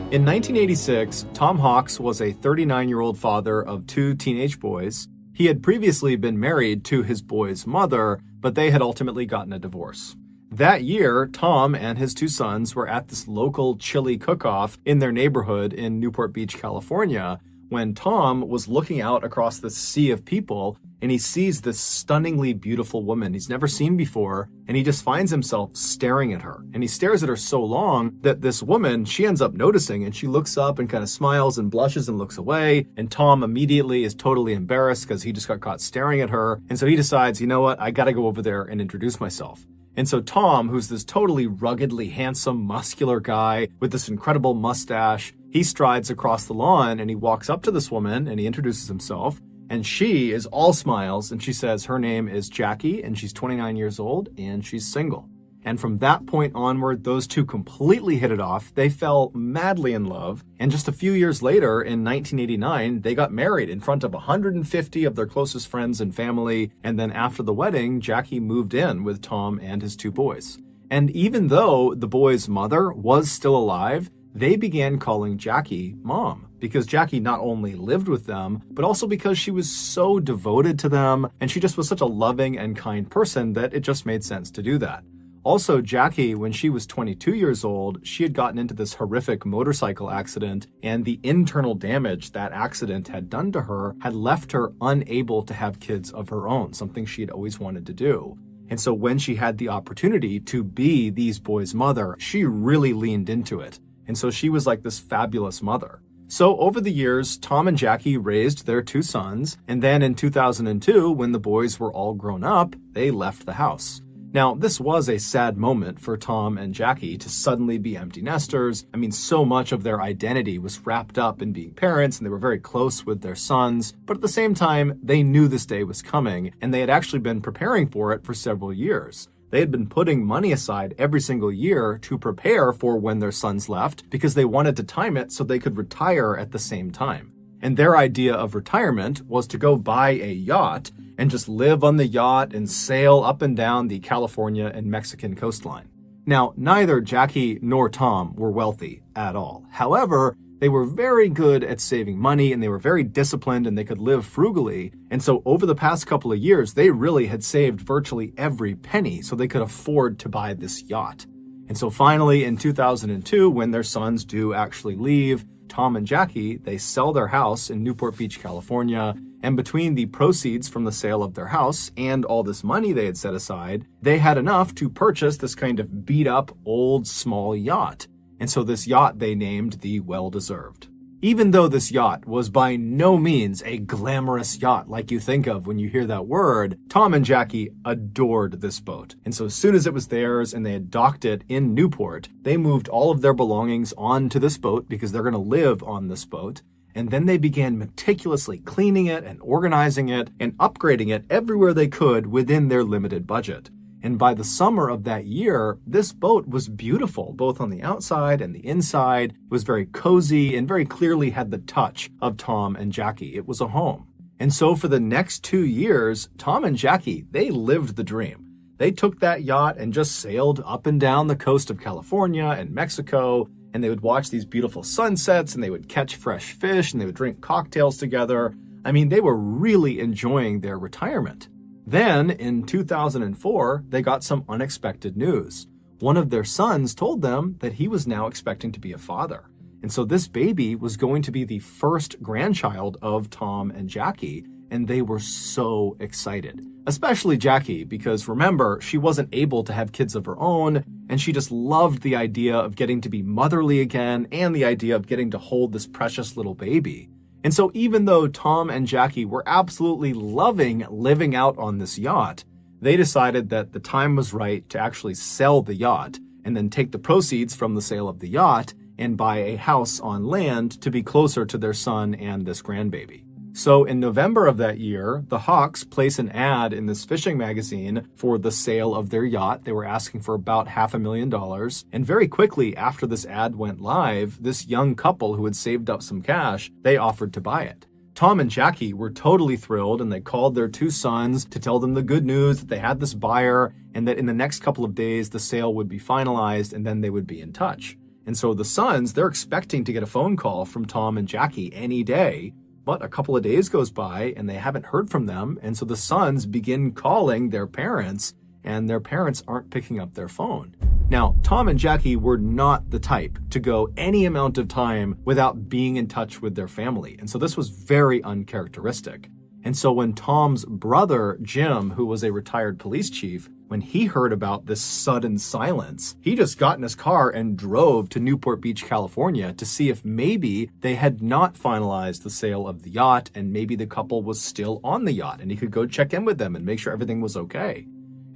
In 1986, Tom Hawks was a 39-year-old father of two teenage boys. He had previously been married to his boys' mother, but they had ultimately gotten a divorce. That year, Tom and his two sons were at this local chili cook-off in their neighborhood in Newport Beach, California, when Tom was looking out across the sea of people and he sees this stunningly beautiful woman he's never seen before, and he just finds himself staring at her. And he stares at her so long that this woman, she ends up noticing, and she looks up and kind of smiles and blushes and looks away, and Tom immediately is totally embarrassed because he just got caught staring at her, and so he decides, you know what, I gotta go over there and introduce myself. And so Tom, who's this totally ruggedly handsome, muscular guy with this incredible mustache, he strides across the lawn and he walks up to this woman and he introduces himself. And she is all smiles and she says her name is Jackie and she's 29 years old and she's single. And from that point onward, those two completely hit it off. They fell madly in love. And just a few years later, in 1989, they got married in front of 150 of their closest friends and family. And then after the wedding, Jackie moved in with Tom and his two boys. And even though the boys' mother was still alive, they began calling Jackie Mom, because Jackie not only lived with them, but also because she was so devoted to them, and she just was such a loving and kind person that it just made sense to do that. Also, Jackie, when she was 22 years old, she had gotten into this horrific motorcycle accident, and the internal damage that accident had done to her had left her unable to have kids of her own, something she had always wanted to do. And so when she had the opportunity to be these boys' mother, she really leaned into it. And so she was like this fabulous mother. So over the years, Tom and Jackie raised their two sons, and then in 2002, when the boys were all grown up, they left the house. Now, this was a sad moment for Tom and Jackie to suddenly be empty nesters. I mean, so much of their identity was wrapped up in being parents, and they were very close with their sons. But at the same time, they knew this day was coming, and they had actually been preparing for it for several years. They had been putting money aside every single year to prepare for when their sons left because they wanted to time it so they could retire at the same time. And their idea of retirement was to go buy a yacht and just live on the yacht and sail up and down the California and Mexican coastline. Now, neither Jackie nor Tom were wealthy at all. However, they were very good at saving money and they were very disciplined and they could live frugally. And so over the past couple of years, they really had saved virtually every penny so they could afford to buy this yacht. And so finally in 2002, when their sons do actually leave, Tom and Jackie, they sell their house in Newport Beach, California. And between the proceeds from the sale of their house and all this money they had set aside, they had enough to purchase this kind of beat up old small yacht. And so this yacht they named the Well-Deserved. Even though this yacht was by no means a glamorous yacht like you think of when you hear that word, Tom and Jackie adored this boat. And so as soon as it was theirs and they had docked it in Newport, they moved all of their belongings onto this boat because they're going to live on this boat. And then they began meticulously cleaning it and organizing it and upgrading it everywhere they could within their limited budget. And by the summer of that year, this boat was beautiful, both on the outside and the inside. It was very cozy and very clearly had the touch of Tom and Jackie. It was a home. And so for the next 2 years, Tom and Jackie, they lived the dream. They took that yacht and just sailed up and down the coast of California and Mexico, and they would watch these beautiful sunsets and they would catch fresh fish and they would drink cocktails together. I mean, they were really enjoying their retirement. Then, in 2004, they got some unexpected news. One of their sons told them that he was now expecting to be a father. And so this baby was going to be the first grandchild of Tom and Jackie, and they were so excited. Especially Jackie, because remember, she wasn't able to have kids of her own, and she just loved the idea of getting to be motherly again and the idea of getting to hold this precious little baby. And so even though Tom and Jackie were absolutely loving living out on this yacht, they decided that the time was right to actually sell the yacht and then take the proceeds from the sale of the yacht and buy a house on land to be closer to their son and this grandbaby. So in November of that year, the Hawks place an ad in this fishing magazine for the sale of their yacht. They were asking for about $500,000. And very quickly after this ad went live, this young couple who had saved up some cash, they offered to buy it. Tom and Jackie were totally thrilled, and they called their two sons to tell them the good news that they had this buyer and that in the next couple of days the sale would be finalized and then they would be in touch. And so the sons, they're expecting to get a phone call from Tom and Jackie any day. But a couple of days goes by and they haven't heard from them. And so the sons begin calling their parents, and their parents aren't picking up their phone. Now, Tom and Jackie were not the type to go any amount of time without being in touch with their family. And so this was very uncharacteristic. And so when Tom's brother, Jim, who was a retired police chief, when he heard about this sudden silence, he just got in his car and drove to Newport Beach, California to see if maybe they had not finalized the sale of the yacht and maybe the couple was still on the yacht and he could go check in with them and make sure everything was okay.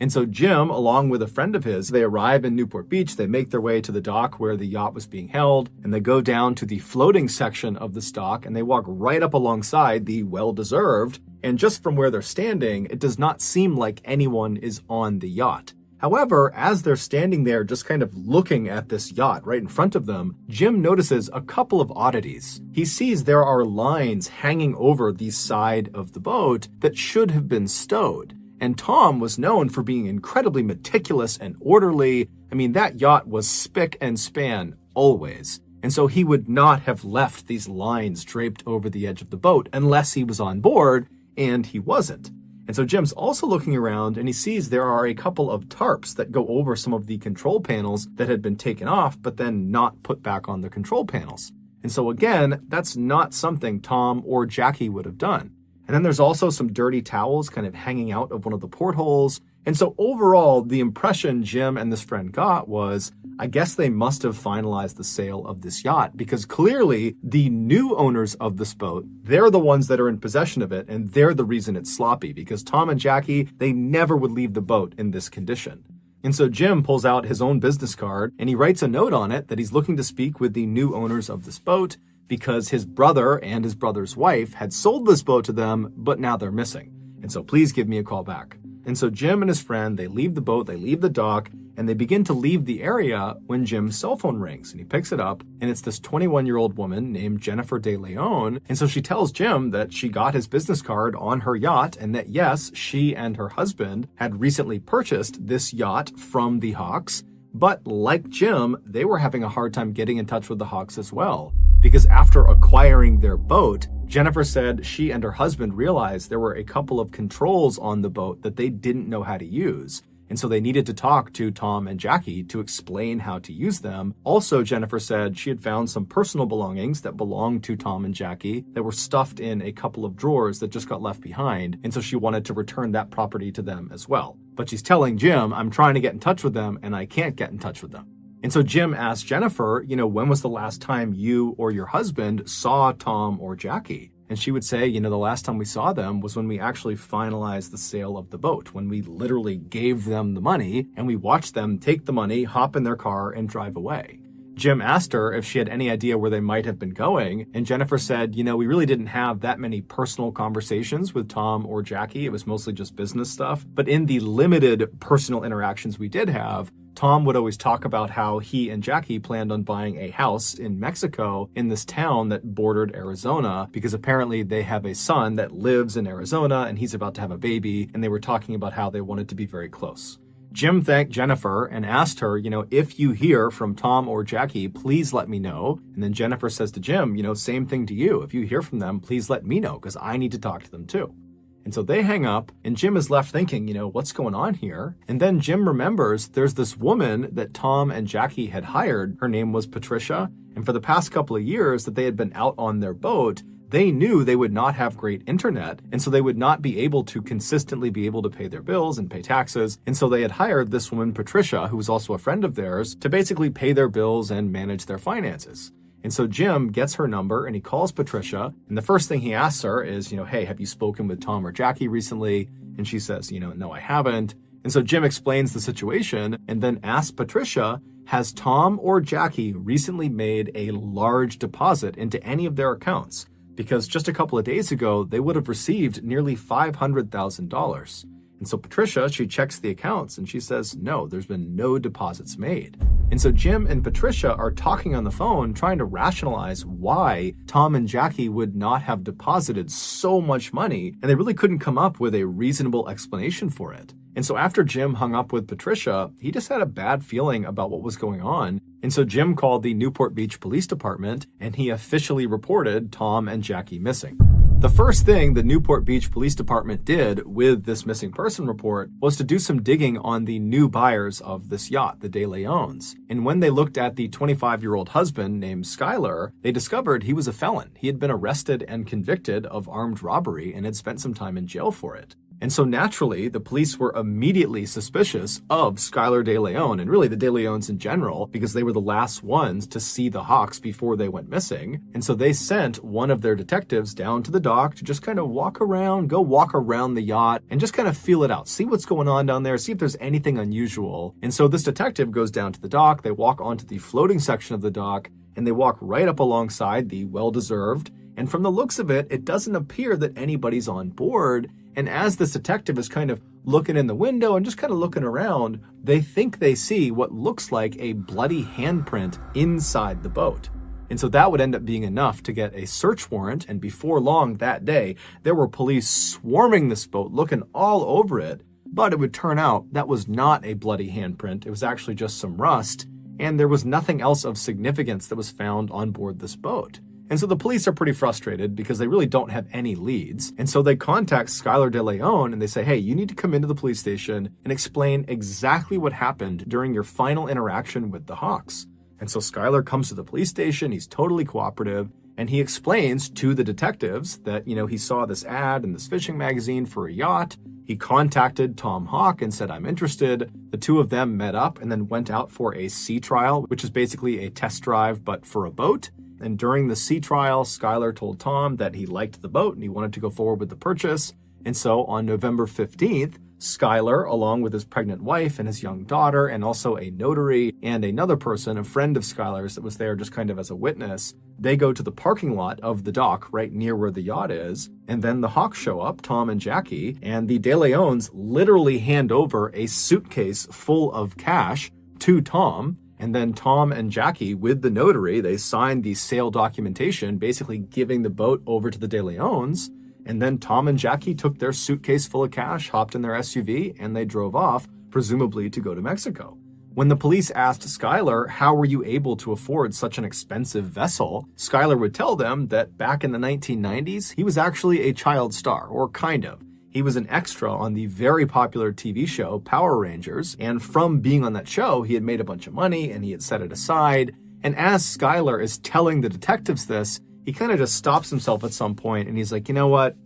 And so Jim, along with a friend of his, they arrive in Newport Beach, they make their way to the dock where the yacht was being held, and they go down to the floating section of the dock, and they walk right up alongside the well-deserved, and just from where they're standing, it does not seem like anyone is on the yacht. However, as they're standing there just kind of looking at this yacht right in front of them, Jim notices a couple of oddities. He sees there are lines hanging over the side of the boat that should have been stowed. And Tom was known for being incredibly meticulous and orderly. I mean, that yacht was spick and span always. And so he would not have left these lines draped over the edge of the boat unless he was on board, and he wasn't. And so Jim's also looking around and he sees there are a couple of tarps that go over some of the control panels that had been taken off, but then not put back on the control panels. And so again, that's not something Tom or Jackie would have done. And then there's also some dirty towels kind of hanging out of one of the portholes. And so overall, the impression Jim and this friend got was, I guess they must have finalized the sale of this yacht because clearly the new owners of this boat, they're the ones that are in possession of it. And they're the reason it's sloppy because Tom and Jackie, they never would leave the boat in this condition. And so Jim pulls out his own business card and he writes a note on it that he's looking to speak with the new owners of this boat, because his brother and his brother's wife had sold this boat to them, but now they're missing. And so please give me a call back. And so Jim and his friend, they leave the boat, they leave the dock, and they begin to leave the area when Jim's cell phone rings. And he picks it up, and it's this 21-year-old woman named Jennifer De Leon. And so she tells Jim that she got his business card on her yacht, and that yes, she and her husband had recently purchased this yacht from the Hawks. But like Jim, they were having a hard time getting in touch with the Hawks as well. Because after acquiring their boat, Jennifer said she and her husband realized there were a couple of controls on the boat that they didn't know how to use. And so they needed to talk to Tom and Jackie to explain how to use them. Also, Jennifer said she had found some personal belongings that belonged to Tom and Jackie that were stuffed in a couple of drawers that just got left behind. And so she wanted to return that property to them as well. But she's telling Jim, I'm trying to get in touch with them and I can't get in touch with them. And so Jim asked Jennifer, when was the last time you or your husband saw Tom or Jackie? And she would say, the last time we saw them was when we actually finalized the sale of the boat, when we literally gave them the money and we watched them take the money, hop in their car and drive away. Jim asked her if she had any idea where they might have been going. And Jennifer said, we really didn't have that many personal conversations with Tom or Jackie. It was mostly just business stuff. But in the limited personal interactions we did have, Tom would always talk about how he and Jackie planned on buying a house in Mexico in this town that bordered Arizona, because apparently they have a son that lives in Arizona and he's about to have a baby, and they were talking about how they wanted to be very close. Jim thanked Jennifer and asked her, if you hear from Tom or Jackie, please let me know. And then Jennifer says to Jim, same thing to you. If you hear from them, please let me know because I need to talk to them too. And so they hang up and Jim is left thinking, what's going on here? And then Jim remembers there's this woman that Tom and Jackie had hired. Her name was Patricia. And for the past couple of years that they had been out on their boat, they knew they would not have great internet. And so they would not be able to consistently be able to pay their bills and pay taxes. And so they had hired this woman, Patricia, who was also a friend of theirs, to basically pay their bills and manage their finances. And so Jim gets her number and he calls Patricia. And the first thing he asks her is, hey, have you spoken with Tom or Jackie recently? And she says, no, I haven't. And so Jim explains the situation and then asks Patricia, has Tom or Jackie recently made a large deposit into any of their accounts? Because just a couple of days ago, they would have received nearly $500,000. And so Patricia, she checks the accounts and she says, no, there's been no deposits made. And so Jim and Patricia are talking on the phone, trying to rationalize why Tom and Jackie would not have deposited so much money. And they really couldn't come up with a reasonable explanation for it. And so after Jim hung up with Patricia, he just had a bad feeling about what was going on. And so Jim called the Newport Beach Police Department and he officially reported Tom and Jackie missing. The first thing the Newport Beach Police Department did with this missing person report was to do some digging on the new buyers of this yacht, the De Leons. And when they looked at the 25-year-old husband named Skyler, they discovered he was a felon. He had been arrested and convicted of armed robbery and had spent some time in jail for it. And so naturally, the police were immediately suspicious of Skyler De Leon and really the De Leons in general because they were the last ones to see the Hawks before they went missing. And so they sent one of their detectives down to the dock to just kind of walk around the yacht and just kind of feel it out, see what's going on down there, see if there's anything unusual. And so this detective goes down to the dock, they walk onto the floating section of the dock, and they walk right up alongside the well-deserved. And from the looks of it, it doesn't appear that anybody's on board. And as this detective is kind of looking in the window and just kind of looking around, they think they see what looks like a bloody handprint inside the boat. And so that would end up being enough to get a search warrant. And before long that day, there were police swarming this boat, looking all over it. But it would turn out that was not a bloody handprint. It was actually just some rust. And there was nothing else of significance that was found on board this boat. And so the police are pretty frustrated because they really don't have any leads. And so they contact Skyler De Leon and they say, hey, you need to come into the police station and explain exactly what happened during your final interaction with the Hawks. And so Skyler comes to the police station, he's totally cooperative, and he explains to the detectives that, he saw this ad in this fishing magazine for a yacht. He contacted Tom Hawk and said, I'm interested. The two of them met up and then went out for a sea trial, which is basically a test drive, but for a boat. And during the sea trial, Skyler told Tom that he liked the boat and he wanted to go forward with the purchase. And so on November 15th, Skyler, along with his pregnant wife and his young daughter, and also a notary and another person, a friend of Skyler's that was there just kind of as a witness, they go to the parking lot of the dock right near where the yacht is. And then the Hawks show up, Tom and Jackie, and the De Leons literally hand over a suitcase full of cash to Tom. And then Tom and Jackie, with the notary, they signed the sale documentation, basically giving the boat over to the De Leons. And then Tom and Jackie took their suitcase full of cash, hopped in their SUV, and they drove off, presumably to go to Mexico. When the police asked Skyler, how were you able to afford such an expensive vessel? Skyler would tell them that back in the 1990s, he was actually a child star, or kind of. He was an extra on the very popular TV show Power Rangers, and from being on that show, he had made a bunch of money and he had set it aside. And as Skyler is telling the detectives this, he kind of just stops himself at some point and he's like, you know what?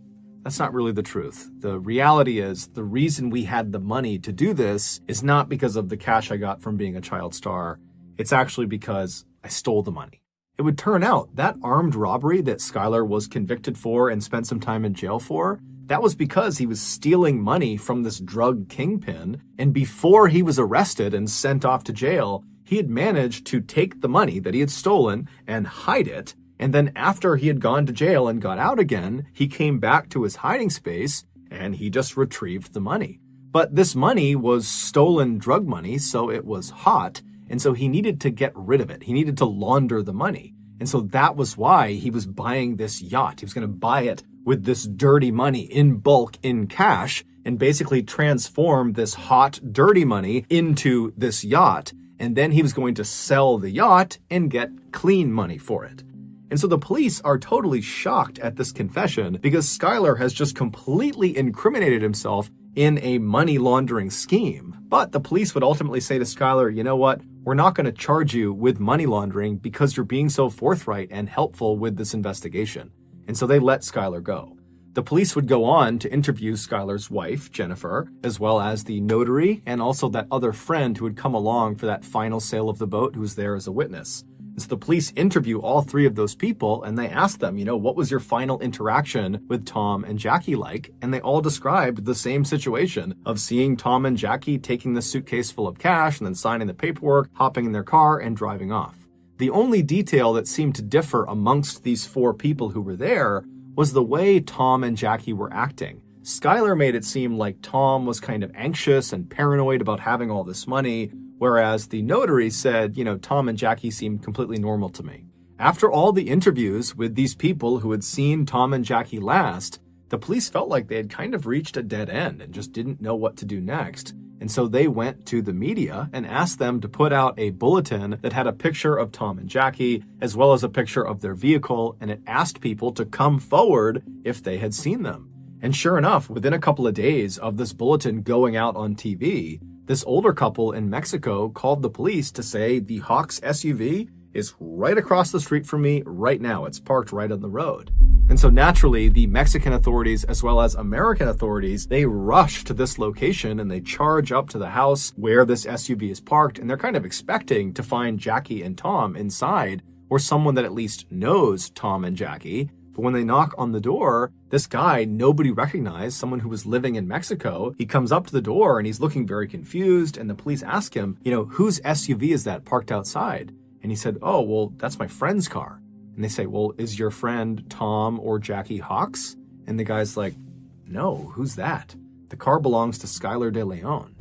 That's not really the truth. The reality is the reason we had the money to do this is not because of the cash I got from being a child star. It's actually because I stole the money. It would turn out that armed robbery that Skyler was convicted for and spent some time in jail for, that was because he was stealing money from this drug kingpin, and before he was arrested and sent off to jail, he had managed to take the money that he had stolen and hide it, and then after he had gone to jail and got out again, he came back to his hiding space and he just retrieved the money. But this money was stolen drug money, so it was hot, and so he needed to get rid of it. He needed to launder the money. And so that was why he was buying this yacht. He was going to buy it with this dirty money in bulk, in cash, and basically transform this hot, dirty money into this yacht. And then he was going to sell the yacht and get clean money for it. And so the police are totally shocked at this confession because Skyler has just completely incriminated himself in a money laundering scheme. But the police would ultimately say to Skyler, you know what? We're not going to charge you with money laundering because you're being so forthright and helpful with this investigation. And so they let Skyler go. The police would go on to interview Skyler's wife, Jennifer, as well as the notary and also that other friend who had come along for that final sale of the boat who was there as a witness. And so the police interview all three of those people and they ask them, what was your final interaction with Tom and Jackie like? And they all described the same situation of seeing Tom and Jackie taking the suitcase full of cash and then signing the paperwork, hopping in their car and driving off. The only detail that seemed to differ amongst these four people who were there was the way Tom and Jackie were acting. Skyler made it seem like Tom was kind of anxious and paranoid about having all this money, whereas the notary said, Tom and Jackie seemed completely normal to me. After all the interviews with these people who had seen Tom and Jackie last, the police felt like they had kind of reached a dead end and just didn't know what to do next. And so they went to the media and asked them to put out a bulletin that had a picture of Tom and Jackie, as well as a picture of their vehicle, and it asked people to come forward if they had seen them. And sure enough, within a couple of days of this bulletin going out on TV, this older couple in Mexico called the police to say the Hawks SUV is right across the street from me right now. It's parked right on the road. And so naturally, the Mexican authorities as well as American authorities, they rush to this location and they charge up to the house where this SUV is parked. And they're kind of expecting to find Jackie and Tom inside, or someone that at least knows Tom and Jackie. But when they knock on the door, this guy nobody recognized, someone who was living in Mexico, he comes up to the door and he's looking very confused. And the police ask him, whose SUV is that parked outside? And he said, oh, well, that's my friend's car. And they say, well, is your friend Tom or Jackie Hawks? And the guy's like, no, who's that? The car belongs to Skylar De Leon.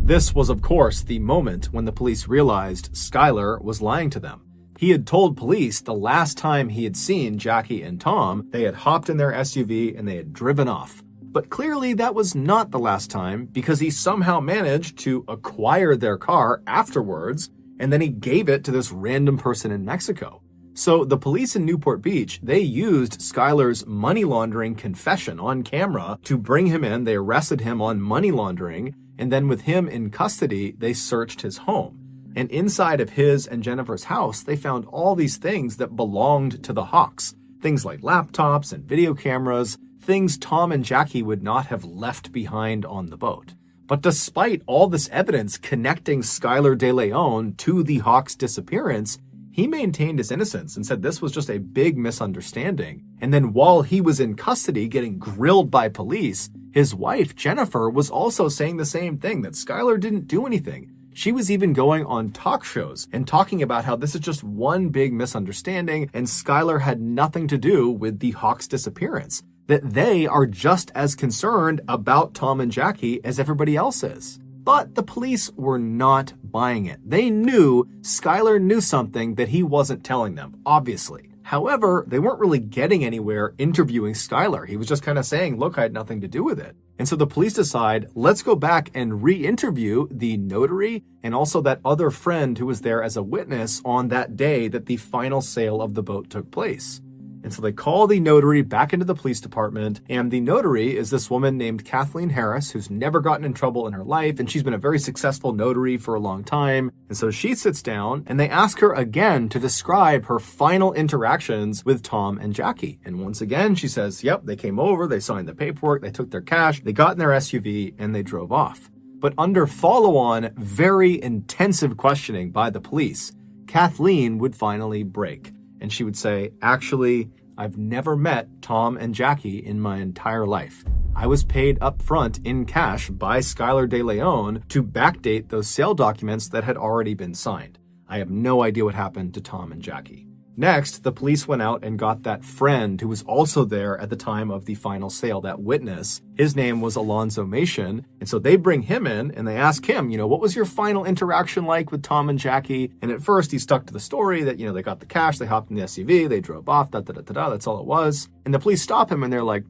This was, of course, the moment when the police realized Skylar was lying to them. He had told police the last time he had seen Jackie and Tom, they had hopped in their SUV and they had driven off. But clearly that was not the last time, because he somehow managed to acquire their car afterwards, and then he gave it to this random person in Mexico. So the police in Newport Beach, they used Skylar's money laundering confession on camera to bring him in. They arrested him on money laundering, and then with him in custody, they searched his home. And inside of his and Jennifer's house, they found all these things that belonged to the Hawks. Things like laptops and video cameras, things Tom and Jackie would not have left behind on the boat. But despite all this evidence connecting Skylar De Leon to the Hawks' disappearance, he maintained his innocence and said this was just a big misunderstanding. And then while he was in custody getting grilled by police, his wife, Jennifer, was also saying the same thing, that Skylar didn't do anything. She was even going on talk shows and talking about how this is just one big misunderstanding and Skylar had nothing to do with the Hawks' disappearance, that they are just as concerned about Tom and Jackie as everybody else is. But the police were not buying it. They knew Skylar knew something that he wasn't telling them, obviously. However, they weren't really getting anywhere interviewing Skylar. He was just kind of saying, look, I had nothing to do with it. And so the police decide, let's go back and re-interview the notary and also that other friend who was there as a witness on that day that the final sale of the boat took place. And so they call the notary back into the police department, and the notary is this woman named Kathleen Harris, who's never gotten in trouble in her life, and she's been a very successful notary for a long time. And so she sits down, and they ask her again to describe her final interactions with Tom and Jackie. And once again, she says, yep, they came over, they signed the paperwork, they took their cash, they got in their SUV, and they drove off. But under follow-on, very intensive questioning by the police, Kathleen would finally break. And she would say, actually, I've never met Tom and Jackie in my entire life. I was paid up front in cash by Skylar De Leon to backdate those sale documents that had already been signed. I have no idea what happened to Tom and Jackie. Next, the police went out and got that friend who was also there at the time of the final sale, that witness. His name was Alonzo Mason. And so they bring him in and they ask him, what was your final interaction like with Tom and Jackie? And at first he stuck to the story that, they got the cash, they hopped in the SUV, they drove off, that's all it was. And the police stop him and they're like,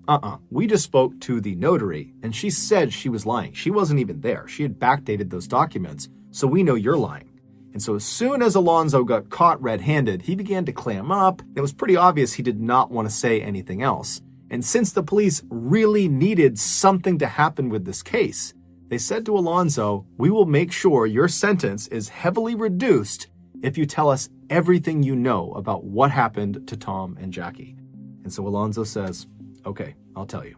we just spoke to the notary and she said she was lying. She wasn't even there. She had backdated those documents. So we know you're lying. And so as soon as Alonzo got caught red-handed, he began to clam up. It was pretty obvious he did not want to say anything else. And since the police really needed something to happen with this case, they said to Alonzo, we will make sure your sentence is heavily reduced if you tell us everything you know about what happened to Tom and Jackie. And so Alonzo says, okay, I'll tell you.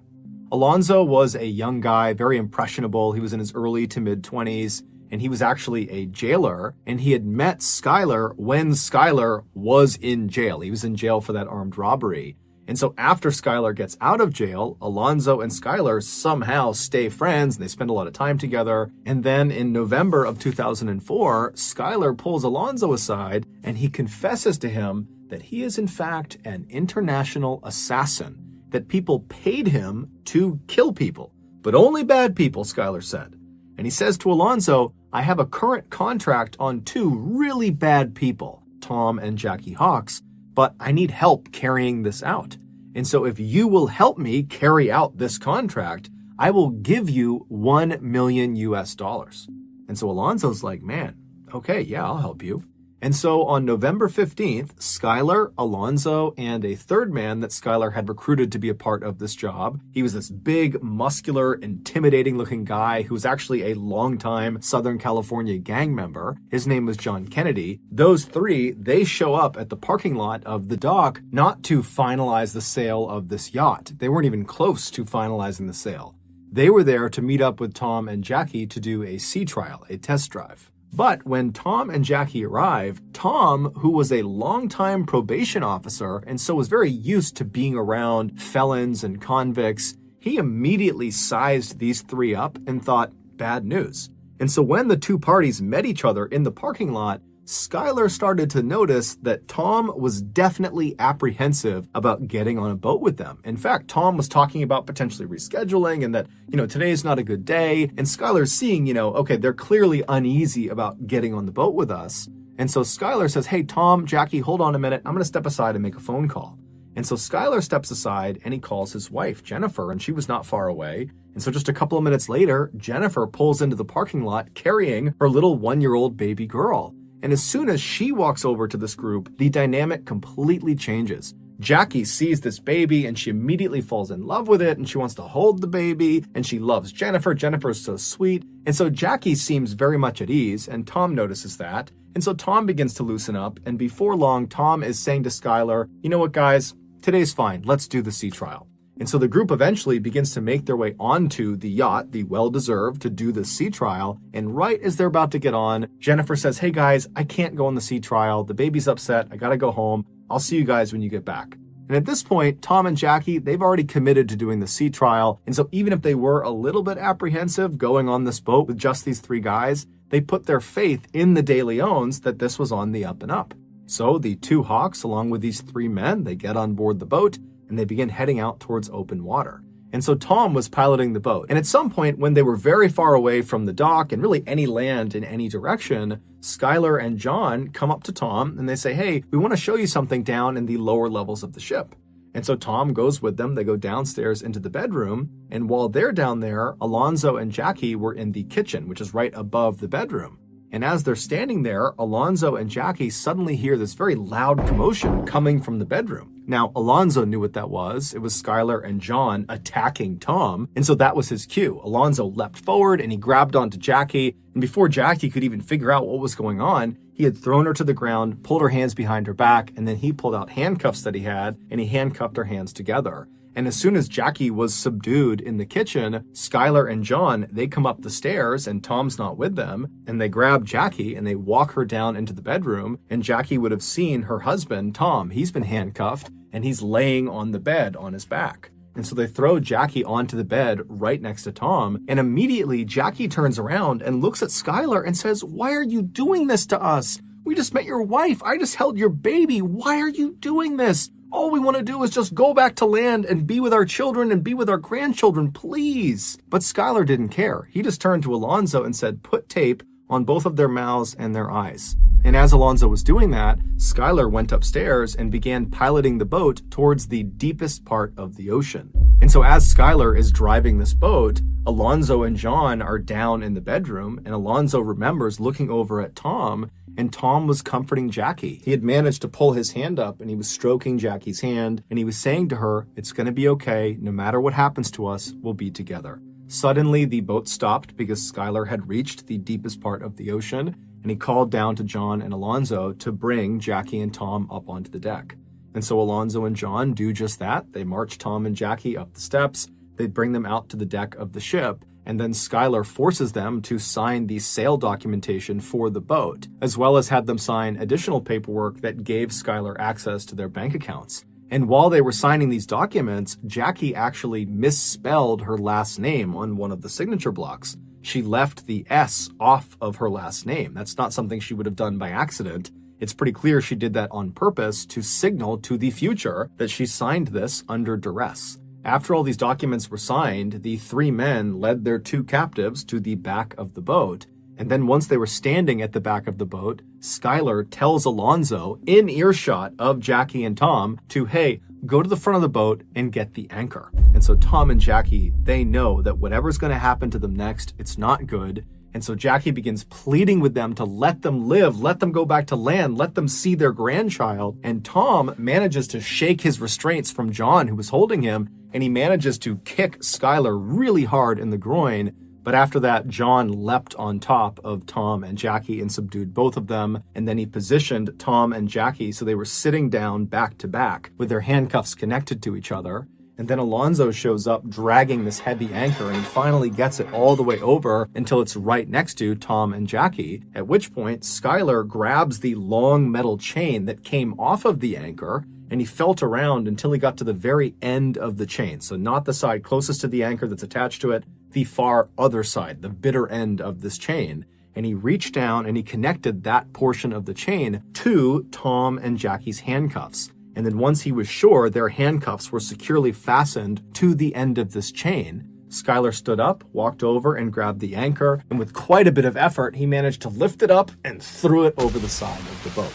Alonzo was a young guy, very impressionable. He was in his early to mid-20s. And he was actually a jailer, and he had met Skylar when Skylar was in jail. He was in jail for that armed robbery. And so after Skylar gets out of jail, Alonzo and Skylar somehow stay friends, and they spend a lot of time together. And then in November of 2004, Skylar pulls Alonzo aside, and he confesses to him that he is in fact an international assassin, that people paid him to kill people, but only bad people, Skylar said. And he says to Alonzo, I have a current contract on two really bad people, Tom and Jackie Hawks, but I need help carrying this out. And so if you will help me carry out this contract, I will give you $1 million US. And so Alonzo's like, man, okay, yeah, I'll help you. And so on November 15th, Skylar, Alonzo, and a third man that Skylar had recruited to be a part of this job. He was this big, muscular, intimidating looking guy who was actually a longtime Southern California gang member. His name was John Kennedy. Those three, they show up at the parking lot of the dock not to finalize the sale of this yacht. They weren't even close to finalizing the sale. They were there to meet up with Tom and Jackie to do a sea trial, a test drive. But when Tom and Jackie arrive, Tom, who was a longtime probation officer and so was very used to being around felons and convicts, he immediately sized these three up and thought, bad news. And so when the two parties met each other in the parking lot, Skylar started to notice that Tom was definitely apprehensive about getting on a boat with them. In fact, Tom was talking about potentially rescheduling and that, today's not a good day. And Skylar's seeing, okay, they're clearly uneasy about getting on the boat with us. And so Skylar says, hey, Tom, Jackie, hold on a minute. I'm going to step aside and make a phone call. And so Skylar steps aside and he calls his wife, Jennifer, and she was not far away. And so just a couple of minutes later, Jennifer pulls into the parking lot carrying her little 1-year-old baby girl. And as soon as she walks over to this group, the dynamic completely changes. Jackie sees this baby and she immediately falls in love with it and she wants to hold the baby and she loves Jennifer. Jennifer is so sweet. And so Jackie seems very much at ease and Tom notices that. And so Tom begins to loosen up and before long, Tom is saying to Skylar, you know what, guys, today's fine. Let's do the sea trial. And so the group eventually begins to make their way onto the yacht, the well-deserved, to do the sea trial. And right as they're about to get on, Jennifer says, hey guys, I can't go on the sea trial. The baby's upset. I gotta go home. I'll see you guys when you get back. And at this point, Tom and Jackie, they've already committed to doing the sea trial. And so even if they were a little bit apprehensive going on this boat with just these three guys, they put their faith in the De Leons that this was on the up and up. So the two Hawks, along with these three men, they get on board the boat and they begin heading out towards open water. And so Tom was piloting the boat. And at some point when they were very far away from the dock and really any land in any direction, Skylar and John come up to Tom and they say, hey, we want to show you something down in the lower levels of the ship. And so Tom goes with them. They go downstairs into the bedroom. And while they're down there, Alonzo and Jackie were in the kitchen, which is right above the bedroom. And as they're standing there, Alonzo and Jackie suddenly hear this very loud commotion coming from the bedroom. Now, Alonzo knew what that was. It was Skylar and John attacking Tom. And so that was his cue. Alonzo leapt forward and he grabbed onto Jackie. And before Jackie could even figure out what was going on, he had thrown her to the ground, pulled her hands behind her back, and then he pulled out handcuffs that he had and he handcuffed her hands together. And as soon as Jackie was subdued in the kitchen, Skylar and John, they come up the stairs and Tom's not with them. And they grab Jackie and they walk her down into the bedroom. And Jackie would have seen her husband, Tom. He's been handcuffed and he's laying on the bed on his back. And so they throw Jackie onto the bed right next to Tom. And immediately Jackie turns around and looks at Skylar and says, why are you doing this to us? We just met your wife. I just held your baby. Why are you doing this? All we want to do is just go back to land and be with our children and be with our grandchildren, please. But Skylar didn't care. He just turned to Alonzo and said, put tape on both of their mouths and their eyes. And as Alonzo was doing that, Skylar went upstairs and began piloting the boat towards the deepest part of the ocean. And so as Skylar is driving this boat, Alonzo and John are down in the bedroom, and Alonzo remembers looking over at Tom, and Tom was comforting Jackie. He had managed to pull his hand up and he was stroking Jackie's hand and he was saying to her, it's going to be okay. No matter what happens to us, we'll be together. Suddenly, the boat stopped because Skylar had reached the deepest part of the ocean and he called down to John and Alonzo to bring Jackie and Tom up onto the deck. And so Alonzo and John do just that. They march Tom and Jackie up the steps. They bring them out to the deck of the ship. And then Skylar forces them to sign the sale documentation for the boat, as well as had them sign additional paperwork that gave Skylar access to their bank accounts. And while they were signing these documents, Jackie actually misspelled her last name on one of the signature blocks. She left the S off of her last name. That's not something she would have done by accident. It's pretty clear she did that on purpose to signal to the future that she signed this under duress. After all these documents were signed, the three men led their two captives to the back of the boat. And then once they were standing at the back of the boat, Skylar tells Alonzo, in earshot of Jackie and Tom, to, hey, go to the front of the boat and get the anchor. And so Tom and Jackie, they know that whatever's going to happen to them next, it's not good. And so Jackie begins pleading with them to let them live, let them go back to land, let them see their grandchild. And Tom manages to shake his restraints from John, who was holding him, and he manages to kick Skylar really hard in the groin. But after that, John leapt on top of Tom and Jackie and subdued both of them. And then he positioned Tom and Jackie so they were sitting down back to back with their handcuffs connected to each other. And then Alonzo shows up dragging this heavy anchor, and he finally gets it all the way over until it's right next to Tom and Jackie, at which point Skylar grabs the long metal chain that came off of the anchor, and he felt around until he got to the very end of the chain. So not the side closest to the anchor that's attached to it, the far other side, the bitter end of this chain. And he reached down and he connected that portion of the chain to Tom and Jackie's handcuffs. And then once he was sure their handcuffs were securely fastened to the end of this chain, Skylar stood up, walked over and grabbed the anchor, and with quite a bit of effort, he managed to lift it up and threw it over the side of the boat.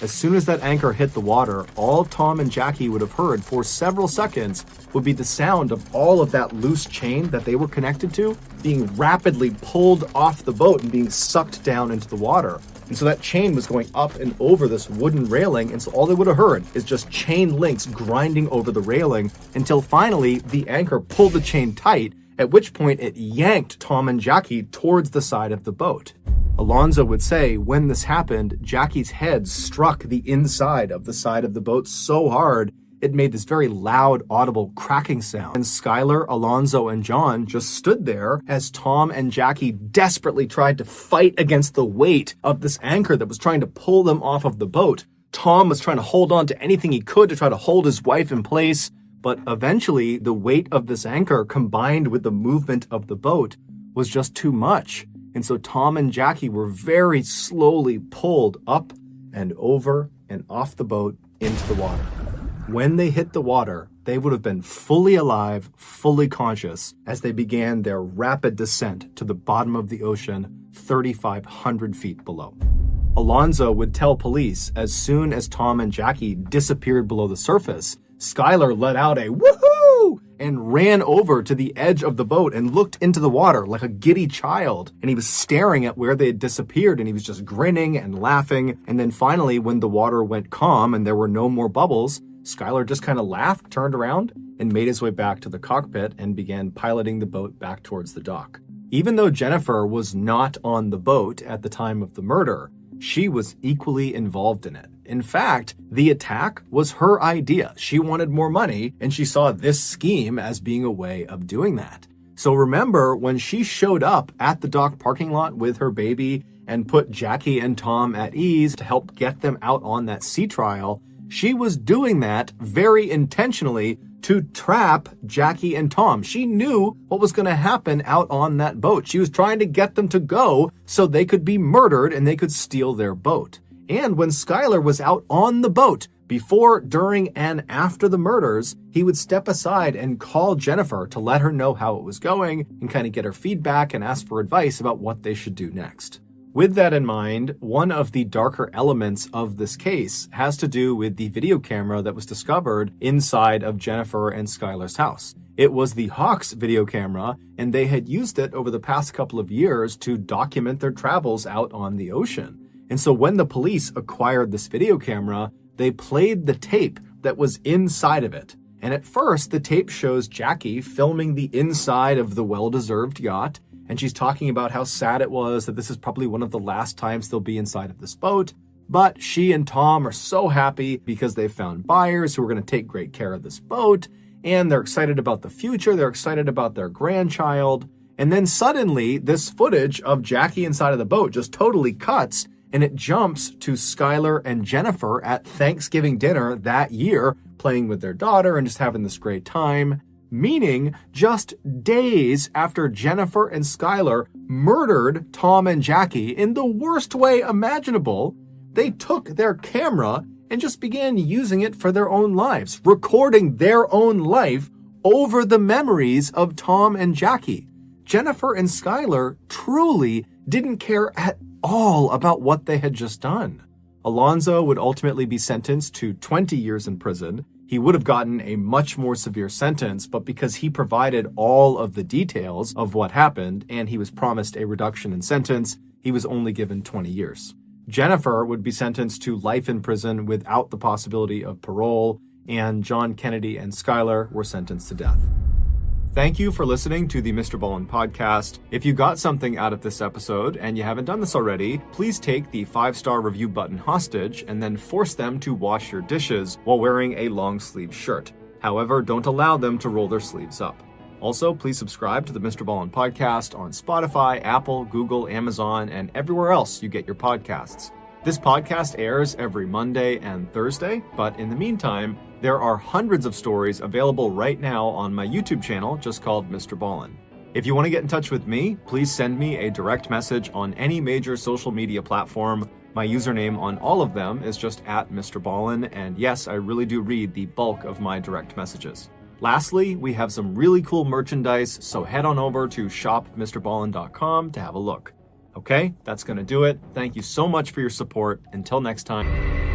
As soon as that anchor hit the water, all Tom and Jackie would have heard for several seconds would be the sound of all of that loose chain that they were connected to being rapidly pulled off the boat and being sucked down into the water. And so that chain was going up and over this wooden railing, and so all they would have heard is just chain links grinding over the railing until finally the anchor pulled the chain tight, at which point it yanked Tom and Jackie towards the side of the boat. Alonzo would say when this happened, Jackie's head struck the inside of the side of the boat so hard it made this very loud, audible cracking sound. And Skylar, Alonzo, and John just stood there as Tom and Jackie desperately tried to fight against the weight of this anchor that was trying to pull them off of the boat. Tom was trying to hold on to anything he could to try to hold his wife in place, but eventually the weight of this anchor combined with the movement of the boat was just too much. And so Tom and Jackie were very slowly pulled up and over and off the boat into the water. When they hit the water, they would have been fully alive, fully conscious, as they began their rapid descent to the bottom of the ocean, 3,500 feet below. Alonzo would tell police as soon as Tom and Jackie disappeared below the surface, Skylar let out a woohoo and ran over to the edge of the boat and looked into the water like a giddy child. And he was staring at where they had disappeared, and he was just grinning and laughing. And then finally, when the water went calm and there were no more bubbles, Skylar just kind of laughed, turned around, and made his way back to the cockpit and began piloting the boat back towards the dock. Even though Jennifer was not on the boat at the time of the murder, she was equally involved in it. In fact, the attack was her idea. She wanted more money, and she saw this scheme as being a way of doing that. So remember, when she showed up at the dock parking lot with her baby and put Jackie and Tom at ease to help get them out on that sea trial, she was doing that very intentionally to trap Jackie and Tom. She knew what was going to happen out on that boat. She was trying to get them to go so they could be murdered and they could steal their boat. And when Skylar was out on the boat, before, during, and after the murders, he would step aside and call Jennifer to let her know how it was going and kind of get her feedback and ask for advice about what they should do next. With that in mind, one of the darker elements of this case has to do with the video camera that was discovered inside of Jennifer and Skylar's house. It was the Hawks video camera, and they had used it over the past couple of years to document their travels out on the ocean. And so when the police acquired this video camera, they played the tape that was inside of it. And at first, the tape shows Jackie filming the inside of the well-deserved yacht, and she's talking about how sad it was that this is probably one of the last times they'll be inside of this boat. But she and Tom are so happy because they've found buyers who are going to take great care of this boat, and they're excited about the future, they're excited about their grandchild. And then suddenly, this footage of Jackie inside of the boat just totally cuts, and it jumps to Skylar and Jennifer at Thanksgiving dinner that year, playing with their daughter and just having this great time. Meaning, just days after Jennifer and Skylar murdered Tom and Jackie in the worst way imaginable, they took their camera and just began using it for their own lives, recording their own life over the memories of Tom and Jackie. Jennifer and Skylar truly didn't care at all about what they had just done. Alonzo would ultimately be sentenced to 20 years in prison. He would have gotten a much more severe sentence, but because he provided all of the details of what happened and he was promised a reduction in sentence, he was only given 20 years. Jennifer would be sentenced to life in prison without the possibility of parole, and John Kennedy and Skylar were sentenced to death. Thank you for listening to the Mr. Ballen podcast. If you got something out of this episode and you haven't done this already, please take the 5-star review button hostage and then force them to wash your dishes while wearing a long sleeve shirt. However, don't allow them to roll their sleeves up. Also, please subscribe to the Mr. Ballen podcast on Spotify, Apple, Google, Amazon, and everywhere else you get your podcasts. This podcast airs every Monday and Thursday, but in the meantime, there are hundreds of stories available right now on my YouTube channel just called Mr. Ballen. If you want to get in touch with me, please send me a direct message on any major social media platform. My username on all of them is just @MrBallen, and yes, I really do read the bulk of my direct messages. Lastly, we have some really cool merchandise, so head on over to shopmrballen.com to have a look. Okay, that's going to do it. Thank you so much for your support. Until next time.